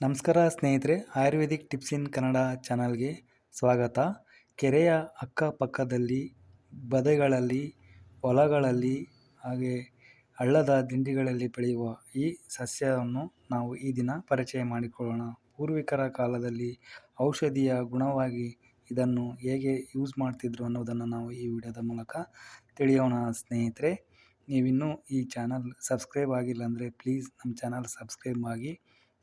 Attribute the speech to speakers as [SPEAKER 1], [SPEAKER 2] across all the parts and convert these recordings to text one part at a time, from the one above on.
[SPEAKER 1] ನಮಸ್ಕಾರ ಸ್ನೇಹಿತರೆ, ಆಯುರ್ವೇದಿಕ್ ಟಿಪ್ಸ್ ಇನ್ ಕನ್ನಡ ಚಾನಲ್ಗೆ ಸ್ವಾಗತ. ಕೆರೆಯ ಅಕ್ಕಪಕ್ಕದಲ್ಲಿ, ಬದೆಗಳಲ್ಲಿ, ಹೊಲಗಳಲ್ಲಿ ಹಾಗೆ ಹಳ್ಳದ ದಿಂಡಿಗಳಲ್ಲಿ ಬೆಳೆಯುವ ಈ ಸಸ್ಯವನ್ನು ನಾವು ಈ ದಿನ ಪರಿಚಯ ಮಾಡಿಕೊಳ್ಳೋಣ. ಪೂರ್ವಿಕರ ಕಾಲದಲ್ಲಿ ಔಷಧಿಯ ಗುಣವಾಗಿ ಇದನ್ನು ಹೇಗೆ ಯೂಸ್ ಮಾಡ್ತಿದ್ರು ಅನ್ನೋದನ್ನು ನಾವು ಈ ವಿಡಿಯೋದ ಮೂಲಕ ತಿಳಿಯೋಣ. ಸ್ನೇಹಿತರೆ, ನೀವಿನ್ನೂ ಈ ಚಾನಲ್ ಸಬ್ಸ್ಕ್ರೈಬ್ ಆಗಿಲ್ಲ ಅಂದರೆ ಪ್ಲೀಸ್ ನಮ್ಮ ಚಾನಲ್ ಸಬ್ಸ್ಕ್ರೈಬ್ ಆಗಿ,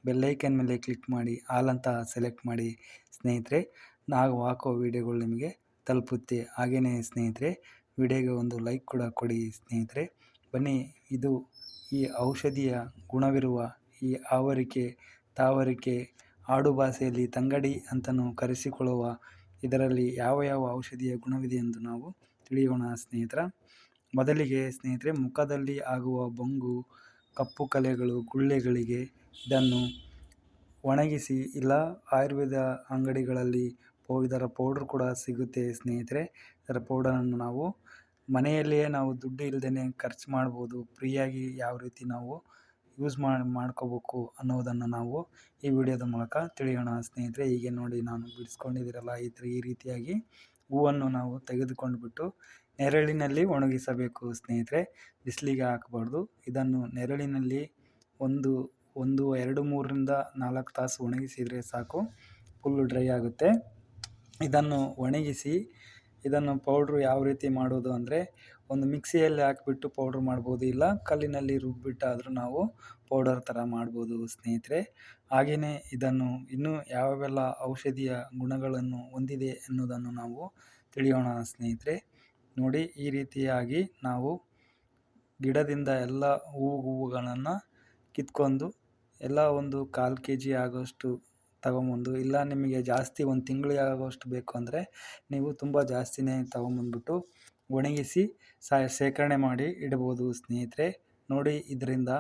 [SPEAKER 1] ಬೆಲ್ಲೈಕನ್ ಮೇಲೆ ಕ್ಲಿಕ್ ಮಾಡಿ ಆಲ್ ಅಂತ ಸೆಲೆಕ್ಟ್ ಮಾಡಿ ಸ್ನೇಹಿತರೆ. ನಾವು ಹಾಕೋ ವಿಡಿಯೋಗಳು ನಿಮಗೆ ತಲುಪುತ್ತೆ. ಹಾಗೆಯೇ ಸ್ನೇಹಿತರೆ, ವಿಡಿಯೋಗೆ ಒಂದು ಲೈಕ್ ಕೂಡ ಕೊಡಿ ಸ್ನೇಹಿತರೆ. ಬನ್ನಿ, ಇದು ಈ ಔಷಧಿಯ ಗುಣವಿರುವ ಈ ಆವರಿಕೆ, ತಾವರಿಕೆ, ಆಡು ಭಾಷೆಯಲ್ಲಿ ತಂಗಡಿ ಅಂತಲೂ ಕರೆಸಿಕೊಳ್ಳುವ ಇದರಲ್ಲಿ ಯಾವ ಯಾವ ಔಷಧಿಯ ಗುಣವಿದೆ ಎಂದು ನಾವು ತಿಳಿಯೋಣ ಸ್ನೇಹಿತರ. ಮೊದಲಿಗೆ ಸ್ನೇಹಿತರೆ, ಮುಖದಲ್ಲಿ ಆಗುವ ಬೊಂಗು, ಕಪ್ಪು ಕಲೆಗಳು, ಗುಳ್ಳೆಗಳಿಗೆ ಇದನ್ನು ಒಣಗಿಸಿ, ಇಲ್ಲ ಆಯುರ್ವೇದ ಅಂಗಡಿಗಳಲ್ಲಿ ಇದರ ಪೌಡ್ರ್ ಕೂಡ ಸಿಗುತ್ತೆ ಸ್ನೇಹಿತರೆ. ಇದರ ಪೌಡರನ್ನು ನಾವು ಮನೆಯಲ್ಲಿಯೇ ನಾವು ದುಡ್ಡು ಇಲ್ಲದೇ ಖರ್ಚು ಮಾಡ್ಬೋದು. ಫ್ರೀಯಾಗಿ ಯಾವ ರೀತಿ ನಾವು ಯೂಸ್ ಮಾಡ್ಕೋಬೇಕು ಅನ್ನೋದನ್ನು ನಾವು ಈ ವಿಡಿಯೋದ ಮೂಲಕ ತಿಳಿಯೋಣ ಸ್ನೇಹಿತರೆ. ಹೀಗೆ ನೋಡಿ, ನಾನು ಬಿಡಿಸ್ಕೊಂಡಿದ್ದೀರಲ್ಲ ಈ ರೀತಿಯಾಗಿ ಹೂವನ್ನು ನಾವು ತೆಗೆದುಕೊಂಡ್ಬಿಟ್ಟು ನೆರಳಿನಲ್ಲಿ ಒಣಗಿಸಬೇಕು ಸ್ನೇಹಿತರೆ. ಬಿಸಿಲಿಗೆ ಹಾಕಬಾರ್ದು. ಇದನ್ನು ನೆರಳಿನಲ್ಲಿ ಒಂದು 2-3 ತಾಸು ಒಣಗಿಸಿದರೆ ಸಾಕು, ಫುಲ್ಲು ಡ್ರೈ ಆಗುತ್ತೆ. ಇದನ್ನು ಒಣಗಿಸಿ ಇದನ್ನು ಪೌಡ್ರು ಯಾವ ರೀತಿ ಮಾಡೋದು ಅಂದರೆ, ಒಂದು ಮಿಕ್ಸಿಯಲ್ಲಿ ಹಾಕಿಬಿಟ್ಟು ಪೌಡ್ರ್ ಮಾಡ್ಬೋದು, ಇಲ್ಲ ಕಲ್ಲಿನಲ್ಲಿ ರುಬ್ಬಿಟ್ಟಾದರೂ ನಾವು ಪೌಡರ್ ಥರ ಮಾಡ್ಬೋದು ಸ್ನೇಹಿತರೆ. ಹಾಗೆಯೇ ಇದನ್ನು ಇನ್ನೂ ಯಾವೆಲ್ಲ ಔಷಧಿಯ ಗುಣಗಳನ್ನು ಹೊಂದಿದೆ ಎನ್ನುವುದನ್ನು ನಾವು ತಿಳಿಯೋಣ ಸ್ನೇಹಿತರೆ. ನೋಡಿ, ಈ ರೀತಿಯಾಗಿ ನಾವು ಗಿಡದಿಂದ ಎಲ್ಲ ಹೂವುಗಳನ್ನು ಕಿತ್ಕೊಂಡು ಎಲ್ಲ ಒಂದು 1/4 kg ಆಗೋಷ್ಟು ತಗೊಂಬಂದು, ಇಲ್ಲ ನಿಮಗೆ ಜಾಸ್ತಿ 1 ತಿಂಗಳಿಗೆ ಆಗೋಷ್ಟು ಬೇಕು ಅಂದರೆ ನೀವು ತುಂಬ ಜಾಸ್ತಿನೇ ತಗೊಂಬಂದ್ಬಿಟ್ಟು ಒಣಗಿಸಿ ಶೇಖರಣೆ ಮಾಡಿ ಇಡ್ಬೋದು ಸ್ನೇಹಿತರೆ. ನೋಡಿ, ಇದರಿಂದ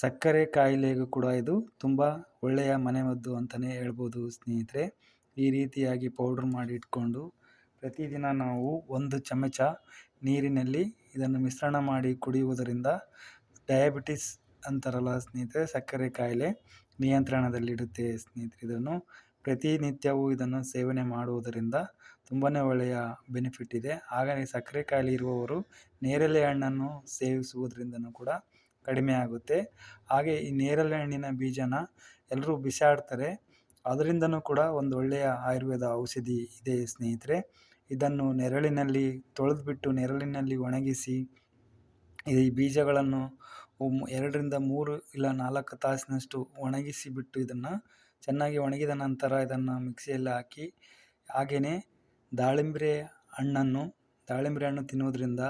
[SPEAKER 1] ಸಕ್ಕರೆ ಕಾಯಿಲೆಗೂ ಕೂಡ ಇದು ತುಂಬ ಒಳ್ಳೆಯ ಮನೆಮದ್ದು ಅಂತಲೇ ಹೇಳ್ಬೋದು ಸ್ನೇಹಿತರೆ. ಈ ರೀತಿಯಾಗಿ ಪೌಡ್ರ್ ಮಾಡಿ ಇಟ್ಕೊಂಡು ಪ್ರತಿದಿನ ನಾವು 1 ಚಮಚ ನೀರಿನಲ್ಲಿ ಇದನ್ನು ಮಿಶ್ರಣ ಮಾಡಿ ಕುಡಿಯುವುದರಿಂದ ಡಯಾಬಿಟಿಸ್ ಅಂತಾರಲ್ಲ ಸ್ನೇಹಿತರೆ, ಸಕ್ಕರೆ ಕಾಯಿಲೆ ನಿಯಂತ್ರಣದಲ್ಲಿಡುತ್ತೆ ಸ್ನೇಹಿತರೆ. ಇದನ್ನು ಪ್ರತಿನಿತ್ಯವೂ ಇದನ್ನು ಸೇವನೆ ಮಾಡುವುದರಿಂದ ತುಂಬಾ ಒಳ್ಳೆಯ ಬೆನಿಫಿಟ್ ಇದೆ. ಹಾಗೆಯೇ ಸಕ್ಕರೆ ಕಾಯಿಲೆ ಇರುವವರು ನೇರಳೆ ಹಣ್ಣನ್ನು ಸೇವಿಸುವುದರಿಂದನೂ ಕೂಡ ಕಡಿಮೆ ಆಗುತ್ತೆ. ಹಾಗೆ ಈ ನೇರಳೆ ಹಣ್ಣಿನ ಬೀಜನ ಎಲ್ಲರೂ ಬಿಸಾಡ್ತಾರೆ, ಅದರಿಂದನೂ ಕೂಡ ಒಂದು ಒಳ್ಳೆಯ ಆಯುರ್ವೇದ ಔಷಧಿ ಇದೆ ಸ್ನೇಹಿತರೆ. ಇದನ್ನು ನೆರಳಿನಲ್ಲಿ ತೊಳೆದ್ಬಿಟ್ಟು ನೆರಳಿನಲ್ಲಿ ಒಣಗಿಸಿ ಈ ಬೀಜಗಳನ್ನು 2-3 ಇಲ್ಲ 4 ತಾಸಿನಷ್ಟು ಒಣಗಿಸಿಬಿಟ್ಟು ಇದನ್ನು ಚೆನ್ನಾಗಿ ಒಣಗಿದ ನಂತರ ಇದನ್ನು ಮಿಕ್ಸಿಯಲ್ಲಿ ಹಾಕಿ, ಹಾಗೆಯೇ ದಾಳಿಂಬೆ ಹಣ್ಣು ತಿನ್ನೋದ್ರಿಂದ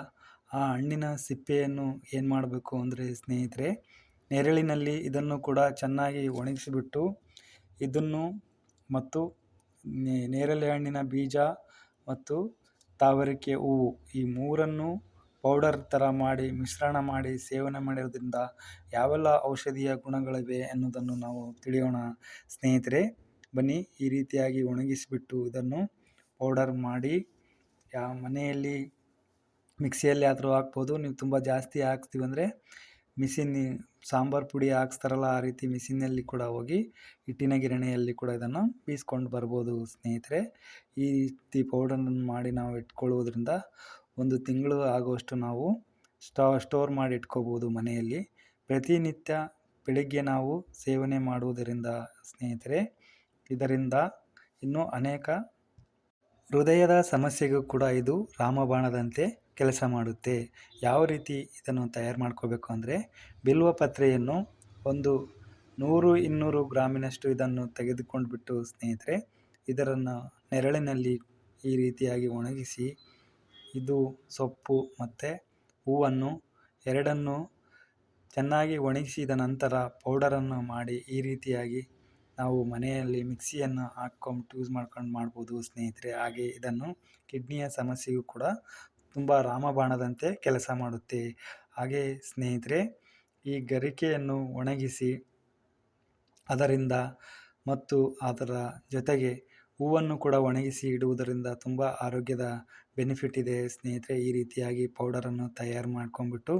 [SPEAKER 1] ಆ ಹಣ್ಣಿನ ಸಿಪ್ಪೆಯನ್ನು ಏನು ಮಾಡಬೇಕು ಅಂದರೆ ಸ್ನೇಹಿತರೆ, ನೆರಳಿನಲ್ಲಿ ಇದನ್ನು ಕೂಡ ಚೆನ್ನಾಗಿ ಒಣಗಿಸಿಬಿಟ್ಟು ಇದನ್ನು ಮತ್ತು ನೇರಳೆ ಹಣ್ಣಿನ ಬೀಜ ಮತ್ತು ತಾವರಿಕೆ ಹೂವು, ಈ 3 ಪೌಡರ್ ಥರ ಮಾಡಿ ಮಿಶ್ರಣ ಮಾಡಿ ಸೇವನೆ ಮಾಡೋದ್ರಿಂದ ಯಾವೆಲ್ಲ ಔಷಧೀಯ ಗುಣಗಳಿವೆ ಎನ್ನುವುದನ್ನು ನಾವು ತಿಳಿಯೋಣ ಸ್ನೇಹಿತರೆ. ಬನ್ನಿ, ಈ ರೀತಿಯಾಗಿ ಒಣಗಿಸಿಬಿಟ್ಟು ಇದನ್ನು ಪೌಡರ್ ಮಾಡಿ ಮನೆಯಲ್ಲಿ ಮಿಕ್ಸಿಯಲ್ಲಿ ಆದರೂ ಹಾಕ್ಬೋದು. ನೀವು ತುಂಬ ಜಾಸ್ತಿ ಹಾಕ್ತೀವಿ ಅಂದರೆ ಸಾಂಬಾರು ಪುಡಿ ಹಾಕ್ಸ್ತಾರಲ್ಲ, ಆ ರೀತಿ ಮಿಷಿನಲ್ಲಿ ಕೂಡ ಹೋಗಿ ಹಿಟ್ಟಿನ ಗಿರಣಿಯಲ್ಲಿ ಕೂಡ ಇದನ್ನು ಬೀಸ್ಕೊಂಡು ಬರ್ಬೋದು ಸ್ನೇಹಿತರೆ. ಈ ರೀತಿ ಪೌಡರನ್ನು ಮಾಡಿ ನಾವು ಇಟ್ಕೊಳ್ಳೋದ್ರಿಂದ 1 ತಿಂಗಳು ಆಗುವಷ್ಟು ನಾವು ಸ್ಟೋರ್ ಮಾಡಿ ಇಟ್ಕೋಬೋದು ಮನೆಯಲ್ಲಿ. ಪ್ರತಿನಿತ್ಯ ಬೆಳಿಗ್ಗೆ ನಾವು ಸೇವನೆ ಮಾಡುವುದರಿಂದ ಸ್ನೇಹಿತರೆ, ಇದರಿಂದ ಇನ್ನೂ ಅನೇಕ ಹೃದಯದ ಸಮಸ್ಯೆಗೂ ಕೂಡ ಇದು ರಾಮಬಾಣದಂತೆ ಕೆಲಸ ಮಾಡುತ್ತೆ. ಯಾವ ರೀತಿ ಇದನ್ನು ತಯಾರು ಮಾಡ್ಕೋಬೇಕು ಅಂದರೆ, ಬಿಲ್ವ ಪತ್ರೆಯನ್ನು ಒಂದು 100-200 ಗ್ರಾಮಿನಷ್ಟು ಇದನ್ನು ತೆಗೆದುಕೊಂಡ್ಬಿಟ್ಟು ಸ್ನೇಹಿತರೆ, ಇದನ್ನು ನೆರಳಿನಲ್ಲಿ ಈ ರೀತಿಯಾಗಿ ಒಣಗಿಸಿ, ಇದು ಸೊಪ್ಪು ಮತ್ತು ಹೂವನ್ನು ಎರಡನ್ನು ಚೆನ್ನಾಗಿ ಒಣಗಿಸಿದ ನಂತರ ಪೌಡರನ್ನು ಮಾಡಿ ಈ ರೀತಿಯಾಗಿ ನಾವು ಮನೆಯಲ್ಲಿ ಮಿಕ್ಸಿಯನ್ನು ಹಾಕ್ಕೊಂಡು ಯೂಸ್ ಮಾಡ್ಬೋದು ಸ್ನೇಹಿತರೆ. ಹಾಗೆ ಇದನ್ನು ಕಿಡ್ನಿಯ ಸಮಸ್ಯೆಗೂ ಕೂಡ ತುಂಬ ರಾಮಬಾಣದಂತೆ ಕೆಲಸ ಮಾಡುತ್ತೆ. ಹಾಗೆ ಸ್ನೇಹಿತರೆ, ಈ ಗರಿಕೆಯನ್ನು ಒಣಗಿಸಿ ಅದರಿಂದ ಮತ್ತು ಅದರ ಜೊತೆಗೆ ಹೂವನ್ನು ಕೂಡ ಒಣಗಿಸಿ ಇಡುವುದರಿಂದ ತುಂಬ ಆರೋಗ್ಯದ ಬೆನಿಫಿಟ್ ಇದೆ ಸ್ನೇಹಿತರೆ. ಈ ರೀತಿಯಾಗಿ ಪೌಡರನ್ನು ತಯಾರು ಮಾಡ್ಕೊಂಡ್ಬಿಟ್ಟು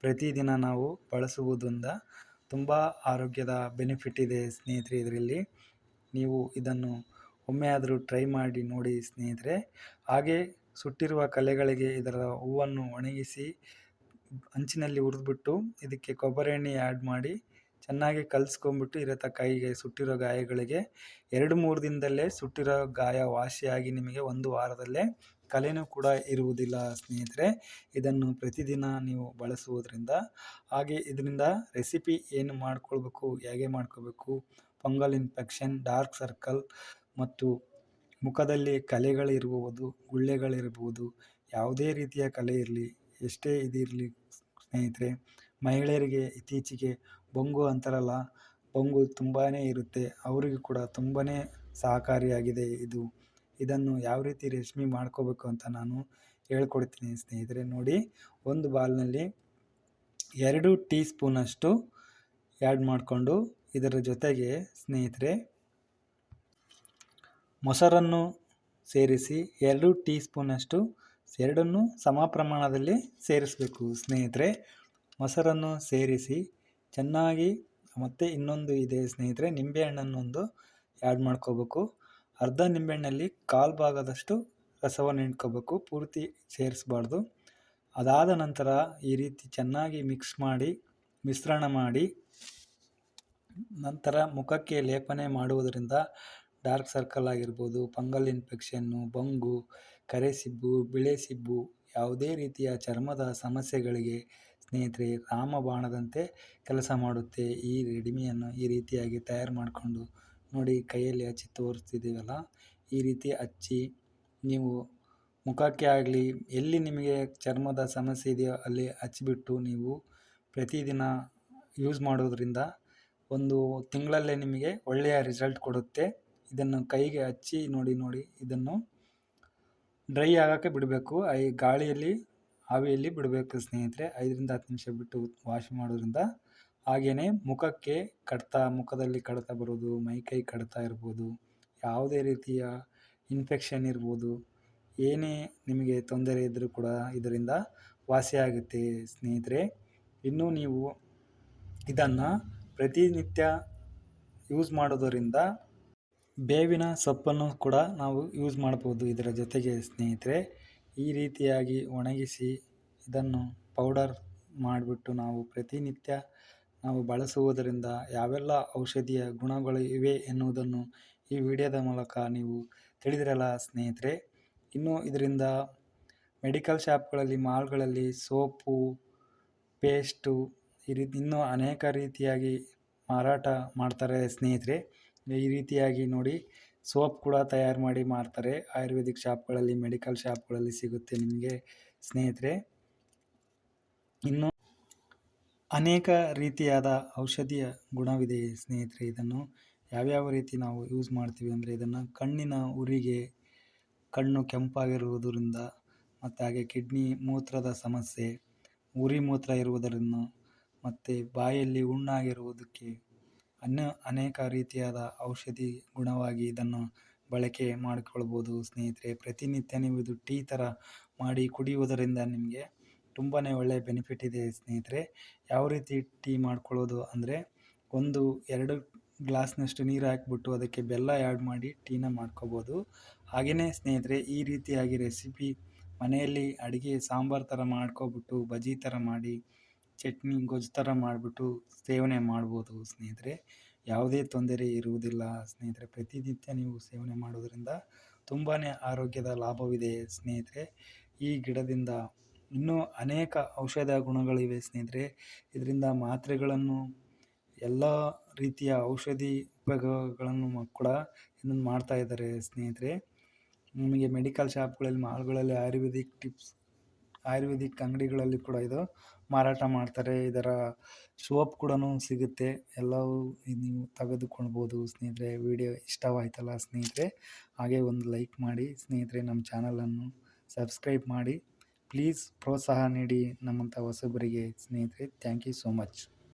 [SPEAKER 1] ಪ್ರತಿದಿನ ನಾವು ಬಳಸುವುದರಿಂದ ತುಂಬ ಆರೋಗ್ಯದ ಬೆನಿಫಿಟ್ ಇದೆ ಸ್ನೇಹಿತರೆ ಇದರಲ್ಲಿ. ನೀವು ಇದನ್ನು ಒಮ್ಮೆ ಆದರೂ ಟ್ರೈ ಮಾಡಿ ನೋಡಿ ಸ್ನೇಹಿತರೆ. ಹಾಗೆ ಸುಟ್ಟಿರುವ ಕಲೆಗಳಿಗೆ ಇದರ ಹೂವನ್ನು ಒಣಗಿಸಿ ಹಂಚಿನಲ್ಲಿ ಹುರಿದ್ಬಿಟ್ಟು ಇದಕ್ಕೆ ಕೊಬ್ಬರಿ ಎಣ್ಣೆ ಆ್ಯಡ್ ಮಾಡಿ ಚೆನ್ನಾಗಿ ಕಲಿಸ್ಕೊಂಬಿಟ್ಟು ಇರತ್ತ ಕೈಗೆ ಸುಟ್ಟಿರೋ ಗಾಯಗಳಿಗೆ 2-3 ದಿನದಲ್ಲೇ ಸುಟ್ಟಿರೋ ಗಾಯ ವಾಸಿಯಾಗಿ ನಿಮಗೆ 1 ವಾರದಲ್ಲೇ ಕಲೆನೂ ಕೂಡ ಇರುವುದಿಲ್ಲ ಸ್ನೇಹಿತರೆ. ಇದನ್ನು ಪ್ರತಿದಿನ ನೀವು ಬಳಸುವುದರಿಂದ, ಹಾಗೆ ಇದರಿಂದ ರೆಸಿಪಿ ಏನು ಮಾಡ್ಕೊಳ್ಬೇಕು, ಹೇಗೆ ಮಾಡ್ಕೋಬೇಕು, ಫಂಗಲ್ ಇನ್ಫೆಕ್ಷನ್, ಡಾರ್ಕ್ ಸರ್ಕಲ್ ಮತ್ತು ಮುಖದಲ್ಲಿ ಕಲೆಗಳಿರ್ಬೋದು, ಗುಳ್ಳೆಗಳಿರ್ಬೋದು, ಯಾವುದೇ ರೀತಿಯ ಕಲೆ ಇರಲಿ, ಎಷ್ಟೇ ಇದಿರಲಿ ಸ್ನೇಹಿತರೆ, ಮಹಿಳೆಯರಿಗೆ ಇತ್ತೀಚೆಗೆ ಬೊಂಗು ಅಂತಾರಲ್ಲ, ಬೊಂಗು ತುಂಬಾ ಇರುತ್ತೆ, ಅವರಿಗೂ ಕೂಡ ತುಂಬಾ ಸಹಕಾರಿಯಾಗಿದೆ ಇದು. ಇದನ್ನು ಯಾವ ರೀತಿ ರೆಸಿಪಿ ಮಾಡ್ಕೋಬೇಕು ಅಂತ ನಾನು ಹೇಳ್ಕೊಡ್ತೀನಿ ಸ್ನೇಹಿತರೆ. ನೋಡಿ, ಒಂದು ಬಾಲ್ನಲ್ಲಿ 2 ಟೀ ಸ್ಪೂನಷ್ಟು ಆ್ಯಡ್ ಮಾಡಿಕೊಂಡು ಇದರ ಜೊತೆಗೆ ಸ್ನೇಹಿತರೆ ಮೊಸರನ್ನು ಸೇರಿಸಿ 2 ಟೀ ಸ್ಪೂನಷ್ಟು ಎರಡನ್ನೂ ಸಮ ಪ್ರಮಾಣದಲ್ಲಿ ಸೇರಿಸಬೇಕು ಸ್ನೇಹಿತರೆ. ಮೊಸರನ್ನು ಸೇರಿಸಿ ಚೆನ್ನಾಗಿ, ಮತ್ತು ಇನ್ನೊಂದು ಇದೆ ಸ್ನೇಹಿತರೆ, ನಿಂಬೆಹಣ್ಣನ್ನೊಂದು ಆ್ಯಡ್ ಮಾಡ್ಕೋಬೇಕು. ಅರ್ಧ ನಿಂಬೆಹಣ್ಣಲ್ಲಿ 1/4 ಭಾಗದಷ್ಟು ರಸವನ್ನು ಹಿಂಡ್ಕೋಬೇಕು, ಪೂರ್ತಿ ಸೇರಿಸಬಾರ್ದು. ಅದಾದ ನಂತರ ಈ ರೀತಿ ಚೆನ್ನಾಗಿ ಮಿಶ್ರಣ ಮಾಡಿ ನಂತರ ಮುಖಕ್ಕೆ ಲೇಪನೆ ಮಾಡುವುದರಿಂದ ಡಾರ್ಕ್ ಸರ್ಕಲ್ ಆಗಿರ್ಬೋದು, ಫಂಗಲ್ ಇನ್ಫೆಕ್ಷನ್ನು, ಬೊಂಗು, ಕರೆಸಿಬ್ಬು, ಬಿಳೆಸಿಬ್ಬು, ಯಾವುದೇ ರೀತಿಯ ಚರ್ಮದ ಸಮಸ್ಯೆಗಳಿಗೆ ಸ್ನೇಹಿತರೆ ರಾಮಬಾಣದಂತೆ ಕೆಲಸ ಮಾಡುತ್ತೆ. ಈ ರೆಡಿಮಿಯನ್ನು ಈ ರೀತಿಯಾಗಿ ತಯಾರು ಮಾಡಿಕೊಂಡು ನೋಡಿ, ಕೈಯಲ್ಲಿ ಹಚ್ಚಿ ತೋರಿಸ್ತಿದ್ದೀವಲ್ಲ, ಈ ರೀತಿ ಹಚ್ಚಿ ನೀವು ಮುಖಕ್ಕೆ ಆಗಲಿ ಎಲ್ಲಿ ನಿಮಗೆ ಚರ್ಮದ ಸಮಸ್ಯೆ ಇದೆಯೋ ಅಲ್ಲಿ ಹಚ್ಚಿಬಿಟ್ಟು ನೀವು ಪ್ರತಿದಿನ ಯೂಸ್ ಮಾಡೋದ್ರಿಂದ 1 ತಿಂಗಳಲ್ಲೇ ನಿಮಗೆ ಒಳ್ಳೆಯ ರಿಸಲ್ಟ್ ಕೊಡುತ್ತೆ. ಇದನ್ನು ಕೈಗೆ ಹಚ್ಚಿ ನೋಡಿ ಇದನ್ನು ಡ್ರೈ ಆಗೋಕ್ಕೆ ಬಿಡಬೇಕು, ಗಾಳಿಯಲ್ಲಿ ಆವಿಯಲ್ಲಿ ಬಿಡಬೇಕು ಸ್ನೇಹಿತರೆ. 5-10 ನಿಮಿಷ ಬಿಟ್ಟು ವಾಶ್ ಮಾಡೋದ್ರಿಂದ, ಹಾಗೆಯೇ ಮುಖದಲ್ಲಿ ಕಡಿತ ಬರೋದು, ಮೈಕೈ ಕಡಿತ ಇರ್ಬೋದು, ಯಾವುದೇ ರೀತಿಯ ಇನ್ಫೆಕ್ಷನ್ ಇರ್ಬೋದು, ಏನೇ ನಿಮಗೆ ತೊಂದರೆ ಇದ್ದರೂ ಕೂಡ ಇದರಿಂದ ವಾಸಿಯಾಗುತ್ತೆ ಸ್ನೇಹಿತರೆ. ಇನ್ನು ನೀವು ಇದನ್ನು ಪ್ರತಿನಿತ್ಯ ಯೂಸ್ ಮಾಡೋದರಿಂದ ಬೇವಿನ ಸೊಪ್ಪನ್ನು ಕೂಡ ನಾವು ಯೂಸ್ ಮಾಡ್ಬೋದು ಇದರ ಜೊತೆಗೆ ಸ್ನೇಹಿತರೆ. ಈ ರೀತಿಯಾಗಿ ಒಣಗಿಸಿ ಇದನ್ನು ಪೌಡರ್ ಮಾಡಿಬಿಟ್ಟು ನಾವು ಪ್ರತಿನಿತ್ಯ ನಾವು ಬಳಸುವುದರಿಂದ ಯಾವೆಲ್ಲ ಔಷಧಿಯ ಗುಣಗಳು ಇವೆ ಎನ್ನುವುದನ್ನು ಈ ವಿಡಿಯೋದ ಮೂಲಕ ನೀವು ತಿಳಿದಿರಲ್ಲ ಸ್ನೇಹಿತರೆ. ಇನ್ನು ಇದರಿಂದ ಮೆಡಿಕಲ್ ಶಾಪ್ಗಳಲ್ಲಿ, ಮಾಲ್ಗಳಲ್ಲಿ ಸೋಪು, ಪೇಸ್ಟು, ಈ ರೀತಿ ಇನ್ನೂ ಅನೇಕ ರೀತಿಯಾಗಿ ಮಾರಾಟ ಮಾಡ್ತಾರೆ ಸ್ನೇಹಿತರೆ. ಈ ರೀತಿಯಾಗಿ ನೋಡಿ, ಸೋಪ್ ಕೂಡ ತಯಾರು ಮಾಡಿ ಮಾರ್ತಾರೆ ಆಯುರ್ವೇದಿಕ್ ಶಾಪ್ಗಳಲ್ಲಿ, ಮೆಡಿಕಲ್ ಶಾಪ್ಗಳಲ್ಲಿ ಸಿಗುತ್ತೆ ನಿಮಗೆ ಸ್ನೇಹಿತರೆ. ಇನ್ನು ಅನೇಕ ರೀತಿಯಾದ ಔಷಧಿಯ ಗುಣವಿದೆ ಸ್ನೇಹಿತರೆ. ಇದನ್ನು ಯಾವ್ಯಾವ ರೀತಿ ನಾವು ಯೂಸ್ ಮಾಡ್ತೀವಿ ಅಂದರೆ, ಇದನ್ನು ಕಣ್ಣಿನ ಉರಿಗೆ, ಕಣ್ಣು ಕೆಂಪಾಗಿರುವುದರಿಂದ, ಮತ್ತು ಹಾಗೆ ಕಿಡ್ನಿ ಮೂತ್ರದ ಸಮಸ್ಯೆ, ಉರಿ ಮೂತ್ರ ಇರುವುದರಿಂದ, ಮತ್ತು ಬಾಯಲ್ಲಿ ಹುಣ್ಣಾಗಿರುವುದಕ್ಕೆ ಅನೇಕ ರೀತಿಯಾದ ಔಷಧಿ ಗುಣವಾಗಿ ಇದನ್ನು ಬಳಕೆ ಮಾಡಿಕೊಳ್ಬೋದು ಸ್ನೇಹಿತರೆ. ಪ್ರತಿನಿತ್ಯ ನೀವು ಇದು ಟೀ ಥರ ಮಾಡಿ ಕುಡಿಯುವುದರಿಂದ ನಿಮಗೆ ತುಂಬಾ ಒಳ್ಳೆಯ ಬೆನಿಫಿಟ್ ಇದೆ ಸ್ನೇಹಿತರೆ. ಯಾವ ರೀತಿ ಟೀ ಮಾಡ್ಕೊಳ್ಳೋದು ಅಂದರೆ, 1-2 ಗ್ಲಾಸ್ನಷ್ಟು ನೀರು ಹಾಕಿಬಿಟ್ಟು ಅದಕ್ಕೆ ಬೆಲ್ಲ ಆ್ಯಡ್ ಮಾಡಿ ಟೀನ ಮಾಡ್ಕೋಬೋದು. ಹಾಗೆಯೇ ಸ್ನೇಹಿತರೆ, ಈ ರೀತಿಯಾಗಿ ರೆಸಿಪಿ ಮನೆಯಲ್ಲಿ ಅಡುಗೆ ಸಾಂಬಾರು ಥರ ಮಾಡ್ಕೊಬಿಟ್ಟು, ಬಜ್ಜಿ ಥರ ಮಾಡಿ, ಚಟ್ನಿ ಗೊಜ್ಜು ಥರ ಮಾಡಿಬಿಟ್ಟು ಸೇವನೆ ಮಾಡ್ಬೋದು ಸ್ನೇಹಿತರೆ. ಯಾವುದೇ ತೊಂದರೆ ಇರುವುದಿಲ್ಲ ಸ್ನೇಹಿತರೆ. ಪ್ರತಿನಿತ್ಯ ನೀವು ಸೇವನೆ ಮಾಡೋದರಿಂದ ತುಂಬಾ ಆರೋಗ್ಯದ ಲಾಭವಿದೆ ಸ್ನೇಹಿತರೆ. ಈ ಗಿಡದಿಂದ ಇನ್ನೂ ಅನೇಕ ಔಷಧ ಗುಣಗಳಿವೆ ಸ್ನೇಹಿತರೆ. ಇದರಿಂದ ಮಾತ್ರೆಗಳನ್ನು, ಎಲ್ಲ ರೀತಿಯ ಔಷಧಿ ಉಪಯೋಗಗಳನ್ನು ಕೂಡ ಇದನ್ನು ಮಾಡ್ತಾ ಇದ್ದಾರೆ ಸ್ನೇಹಿತರೆ. ನಿಮಗೆ ಮೆಡಿಕಲ್ ಶಾಪ್ಗಳಲ್ಲಿ, ಮಾಲ್ಗಳಲ್ಲಿ, ಆಯುರ್ವೇದಿಕ್ ಅಂಗಡಿಗಳಲ್ಲಿ ಕೂಡ ಇದು ಮಾರಾಟ ಮಾಡ್ತಾರೆ. ಇದರ ಸೋಪ್ ಕೂಡ ಸಿಗುತ್ತೆ, ಎಲ್ಲವೂ ನೀವು ತೆಗೆದುಕೊಳ್ಬೋದು ಸ್ನೇಹಿತರೆ. ವಿಡಿಯೋ ಇಷ್ಟವಾಯ್ತಲ್ಲ ಸ್ನೇಹಿತರೆ, ಹಾಗೆ ಒಂದು ಲೈಕ್ ಮಾಡಿ ಸ್ನೇಹಿತರೆ. ನಮ್ಮ ಚಾನಲನ್ನು ಸಬ್ಸ್ಕ್ರೈಬ್ ಮಾಡಿ, ಪ್ಲೀಸ್ ಪ್ರೋತ್ಸಾಹ ನೀಡಿ ನಮ್ಮಂಥ ಹೊಸಬರಿಗೆ ಸ್ನೇಹಿತರೆ. Thank you so much.